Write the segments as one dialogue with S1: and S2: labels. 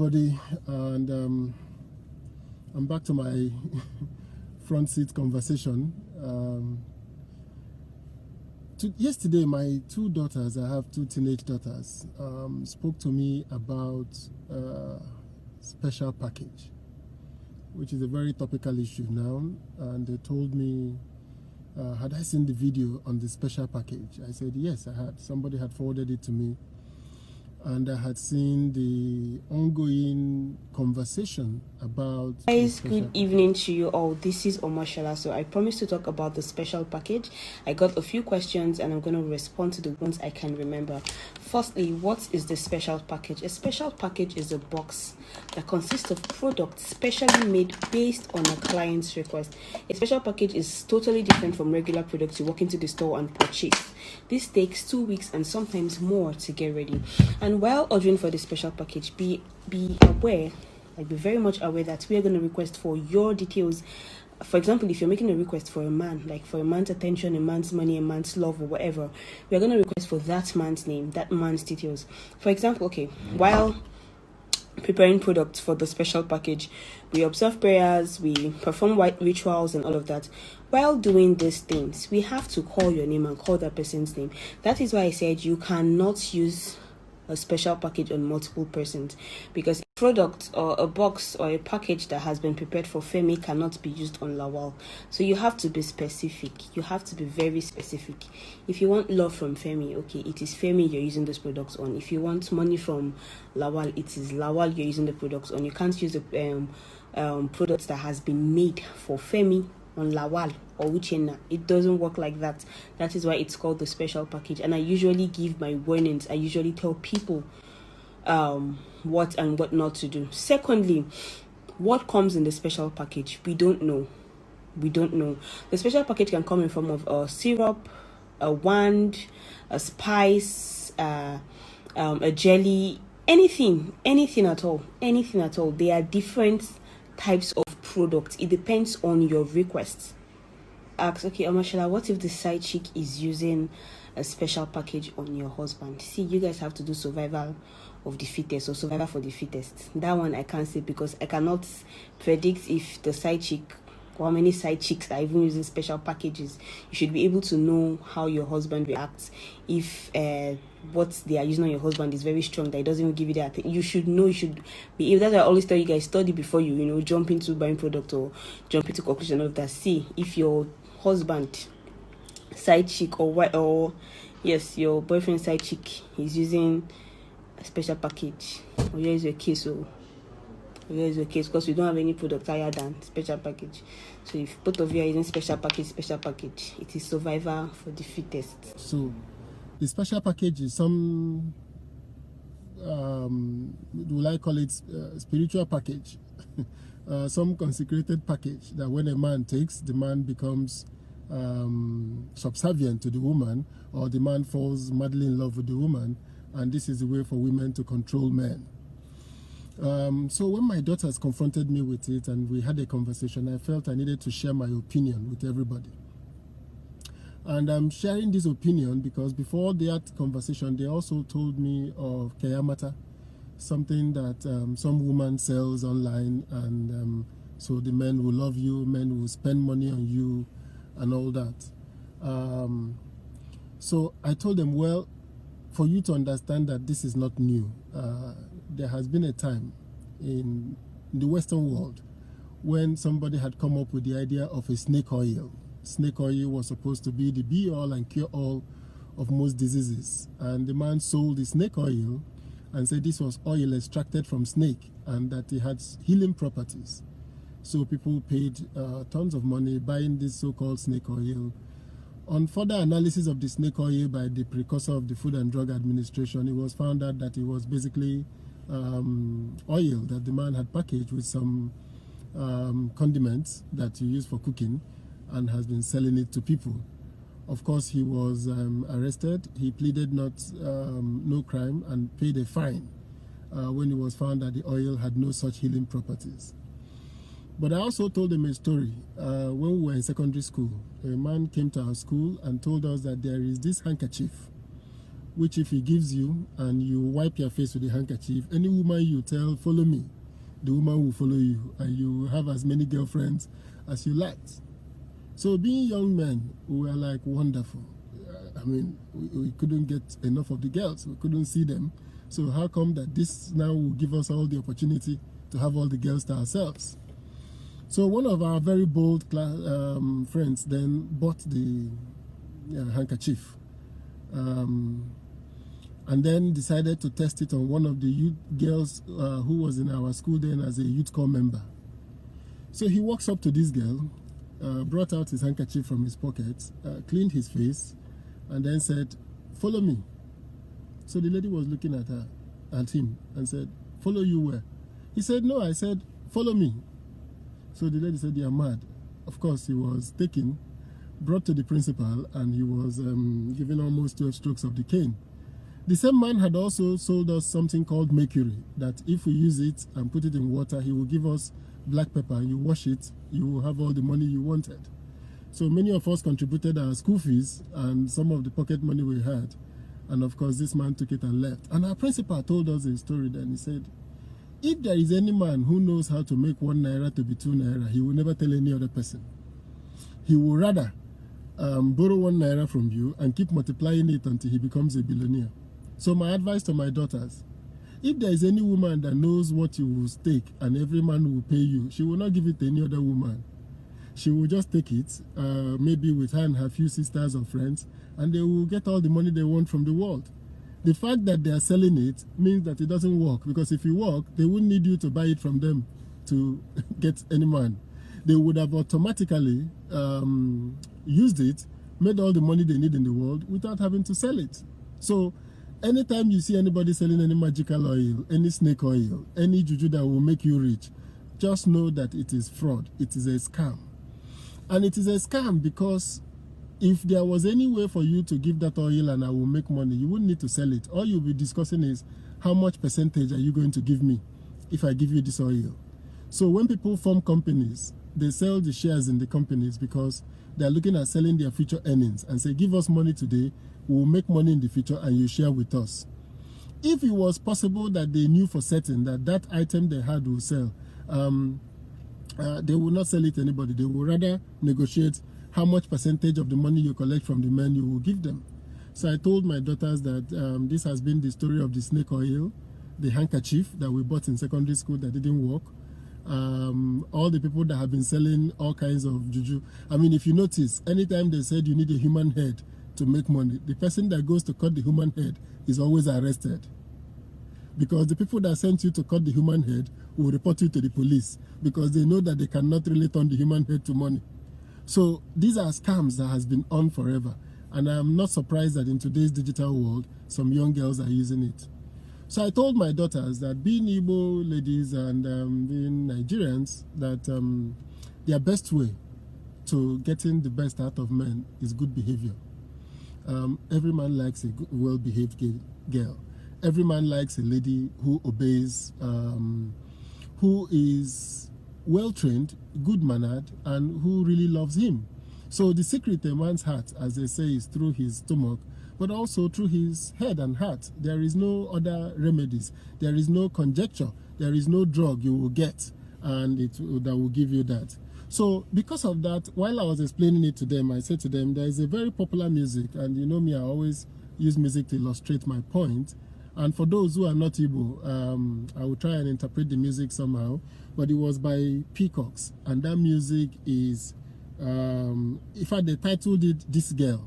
S1: everybody, and I'm back to my front seat conversation. Yesterday, my two daughters, I have two teenage daughters, spoke to me about special package, which is a very topical issue now, and they told me, had I seen the video on the special package? I said, yes, I had. Somebody had forwarded it to me, and I had seen the ongoing conversation about...
S2: Guys, good evening to you all. This is Omashala. So I promised to talk about the special package. I got a few questions and I'm going to respond to the ones I can remember. Firstly, what is the special package? A special package is a box that consists of products specially made based on a client's request. A special package is totally different from regular products you walk into the store and purchase. This takes 2 weeks and sometimes more to get ready. And while ordering for the special package, be aware, be very much aware that we are going to request for your details. For example, if you're making a request for a man, like for a man's attention, a man's money, a man's love, or whatever, we are going to request for that man's name, that man's details. For example, while preparing products for the special package, we observe prayers, we perform white rituals and all of that. While doing these things, we have to call your name and call that person's name. That is why I said you cannot use a special package on multiple persons, because a product or a box or a package that has been prepared for Femi cannot be used on Lawal. So you have to be specific. You have to be very specific. If you want love from Femi, it is Femi you're using those products on. If you want money from Lawal, it is Lawal you're using the products on. You can't use the products that has been made for Femi on Lawal or Uchenna. It doesn't work like that. That is why it's called the special package. And I usually give my warnings. I usually tell people what and what not to do. Secondly, what comes in the special package? We don't know. The special package can come in form of a syrup, a wand, a spice, a jelly, anything at all. There are different types of products. It depends on your request. Ask, Omashala, what if the side chick is using a special package on your husband? See, you guys have to do survival of the fittest or survival for the fittest. That one I can't say, because I cannot predict if the side chick or how many side chicks are even using special packages. You should be able to know how your husband reacts. If what they are using on your husband is very strong, that it doesn't even give you that, you should know. You should be able. That's why I always tell you guys, study before you jump into buying product or jump into conclusion of that. See if your husband side chick or your boyfriend side chick is using a special package, or here is your case. Because we don't have any product higher than special package. So if both of you are using special package, it is survivor for the fittest.
S1: So the special package is some, will I call it spiritual package? Some consecrated package that when a man takes, the man becomes subservient to the woman, or the man falls madly in love with the woman, and this is the way for women to control men. So when my daughters confronted me with it and we had a conversation, I felt I needed to share my opinion with everybody. And I'm sharing this opinion because before that conversation, they also told me of Kayamata, something that some woman sells online, and so the men will love you, men will spend money on you and all that. So I told them, well, for you to understand that this is not new, there has been a time in the Western world when somebody had come up with the idea of a snake oil. Snake oil was supposed to be the be-all and cure-all of most diseases. And the man sold the snake oil and said this was oil extracted from snake and that it had healing properties. So people paid tons of money buying this so-called snake oil. On further analysis of the snake oil by the precursor of the Food and Drug Administration, it was found out that it was basically oil that the man had packaged with some condiments that you use for cooking and has been selling it to people. Of course, he was arrested. He pleaded no crime and paid a fine when it was found that the oil had no such healing properties. But I also told them a story. When we were in secondary school, a man came to our school and told us that there is this handkerchief which if he gives you and you wipe your face with a handkerchief, any woman you tell, follow me, the woman will follow you, and you have as many girlfriends as you like. So being young men, we were like wonderful. I mean, we couldn't get enough of the girls. We couldn't see them. So how come that this now will give us all the opportunity to have all the girls to ourselves? So one of our very bold friends then bought the handkerchief and then decided to test it on one of the youth girls who was in our school then as a youth corps member. So he walks up to this girl, brought out his handkerchief from his pocket, cleaned his face, and then said, "Follow me." So the lady was looking at him and said, "Follow you where?" He said, "No, I said, follow me." So the lady said, "You're mad." Of course, he was taken, brought to the principal, and he was given almost 12 strokes of the cane. The same man had also sold us something called mercury, that if we use it and put it in water, he will give us black pepper, and you wash it, you will have all the money you wanted. So many of us contributed our school fees and some of the pocket money we had. And of course, this man took it and left. And our principal told us a story then. He said, if there is any man who knows how to make 1 naira to be 2 naira, he will never tell any other person. He will rather borrow 1 naira from you and keep multiplying it until he becomes a billionaire. So my advice to my daughters, if there is any woman that knows what you will stake and every man will pay you, she will not give it to any other woman. She will just take it, maybe with her and her few sisters or friends, and they will get all the money they want from the world. The fact that they are selling it means that it doesn't work, because if it worked, they wouldn't need you to buy it from them to get any man. They would have automatically used it, made all the money they need in the world without having to sell it. So anytime you see anybody selling any magical oil, any snake oil, any juju that will make you rich, just know that it is fraud. It is a scam. And it is a scam because if there was any way for you to give that oil and I will make money, you wouldn't need to sell it. All you'll be discussing is how much percentage are you going to give me if I give you this oil. So when people form companies, they sell the shares in the companies because they're looking at selling their future earnings and say, give us money today, we'll make money in the future and you share with us. If it was possible that they knew for certain that that item they had will sell, they will not sell it to anybody. They will rather negotiate how much percentage of the money you collect from the men you will give them. So I told my daughters that this has been the story of the snake oil, the handkerchief that we bought in secondary school that didn't work, all the people that have been selling all kinds of juju. I mean, if you notice, anytime they said you need a human head to make money, the person that goes to cut the human head is always arrested. Because the people that sent you to cut the human head will report you to the police because they know that they cannot really turn the human head to money. So these are scams that has been on forever. And I'm not surprised that in today's digital world, some young girls are using it. So I told my daughters that being Igbo ladies and being Nigerians, that their best way to getting the best out of men is good behavior. Every man likes a well-behaved girl. Every man likes a lady who obeys, who is well-trained, good-mannered, and who really loves him. So the secret a man's heart, as they say, is through his stomach, but also through his head and heart. There is no other remedies. There is no conjecture. There is no drug you will get and that will give you that. So because of that, while I was explaining it to them, I said to them, there is a very popular music, and you know me, I always use music to illustrate my point. And for those who are not Igbo, I will try and interpret the music somehow, but it was by Peacocks, and that music is, in fact, they titled it This Girl.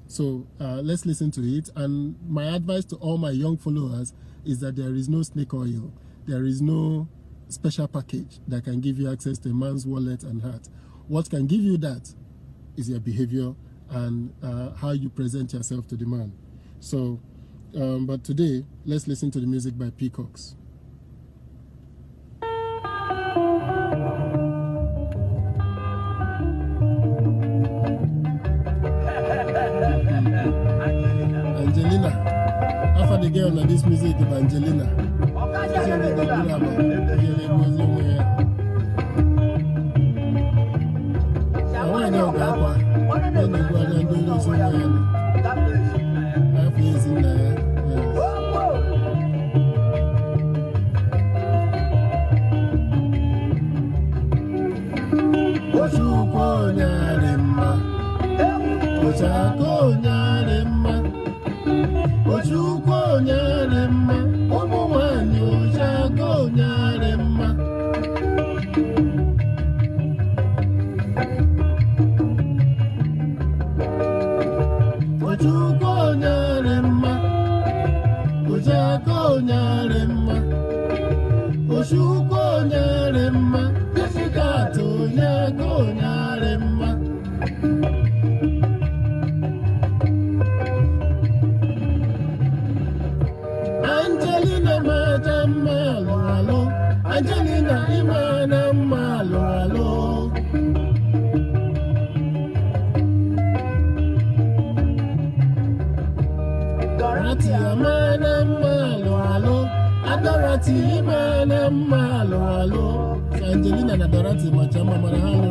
S1: So let's listen to it. And my advice to all my young followers is that there is no snake oil. There is no special package that can give you access to a man's wallet and heart. What can give you that is your behavior and how you present yourself to the man. So, but today, let's listen to the music by Peacocks. Angelina. After the girl on this music is Angelina. I Ochukwu Nyarema, Ochako Nyarema, Ochukwu Nyarema, Umuwanyi Ochako Nyarema. Ochukwu Nyarema, Ochako Nyarema, Ochukwu Nyarema, Jessicato Nyako Nyarema. Angelina Majama Lalo, Angelina Imana Malo. Dorothy Amana Malo, Dorothy Imana Malo. Angelina na Dorothy Majama Marahano.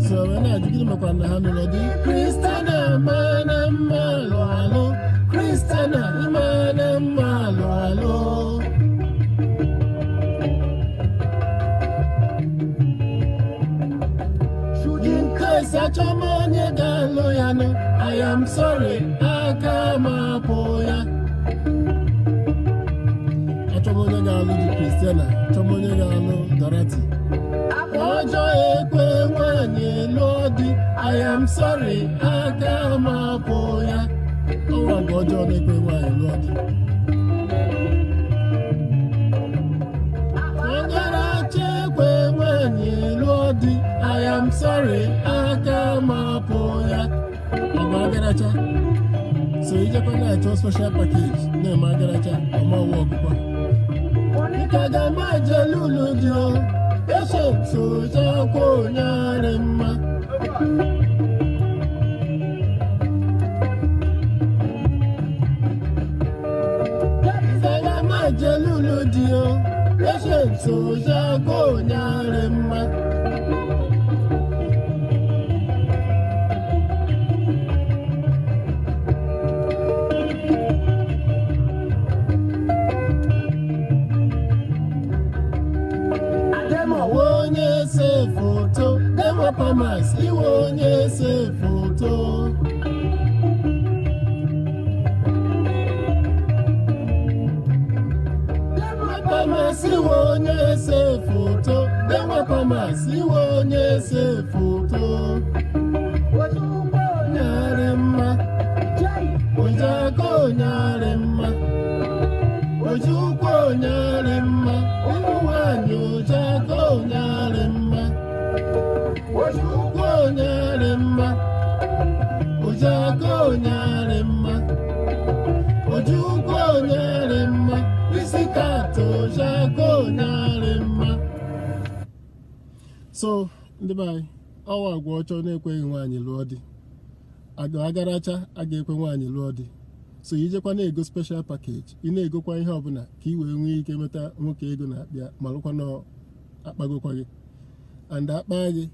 S1: So when I give them a Hanodi, Christina Mana Malo. Christina Imana Malo. Shooting case at your money, Galoyano. I am sorry, Akama Poya. Atomonya Galo di Christina, Tomonya Galo Dorothy. Ojo Ekwe Wanye Lodi, I am sorry, Akama Poya. Oh, Ojo Ekwe Wanye Lodi. Ekwe Wanye Lodi, I am sorry, Akama Poya. Magaracha. So you just want to special package. No Magaracha, I'm a walk. Monica Majalulu Joe, Patient so Jako Nyarema. Majalulu Joe, Patient so Jako Nyarema. Photo, Demo Pamas, you won't say photo. Demo Pamas, you won't say photo. Demo Pamas, you won't say photo. Nyarema, Ojako Nyarema, Ojukwu Nyarema, Umuwanyi Ojako Nyarema. Ochukwu Nyarema, Ochako Nyarema, Ochukwu Nyarema, Jessicato Ochako Nyarema. So, ndị bai, ọwa agwa ọchọ na-ekweghị nwaanyị lụọ di. Agaracha aga-ekwe nwaanyị lụọ di. So ijekwa na-ego special package, ị na-egokwa ihe ọbụla ka ị wee nwee ike meta nwoke ego na-akpịa ma lụkwa na akpagokwa gị. And akpa gị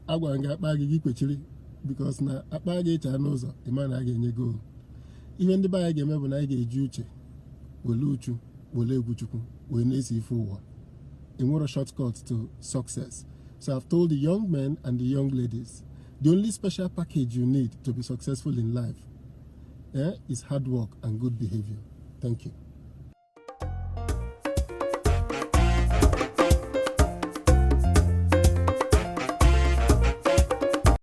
S1: agwa nga akpa gị kwechiri because na akpa gị echa n'ụzọ ịma na a ga-enye gị ihe ndị be anyị ga-eme bụ na anyị ga-eji uche wele uchu wele egwu Chukwu wee na-esi ife ụwa. Enwere shortcut to success. So I've told the young men and the young ladies, the only special package you need to be successful in life is hard work and good behavior. Thank you.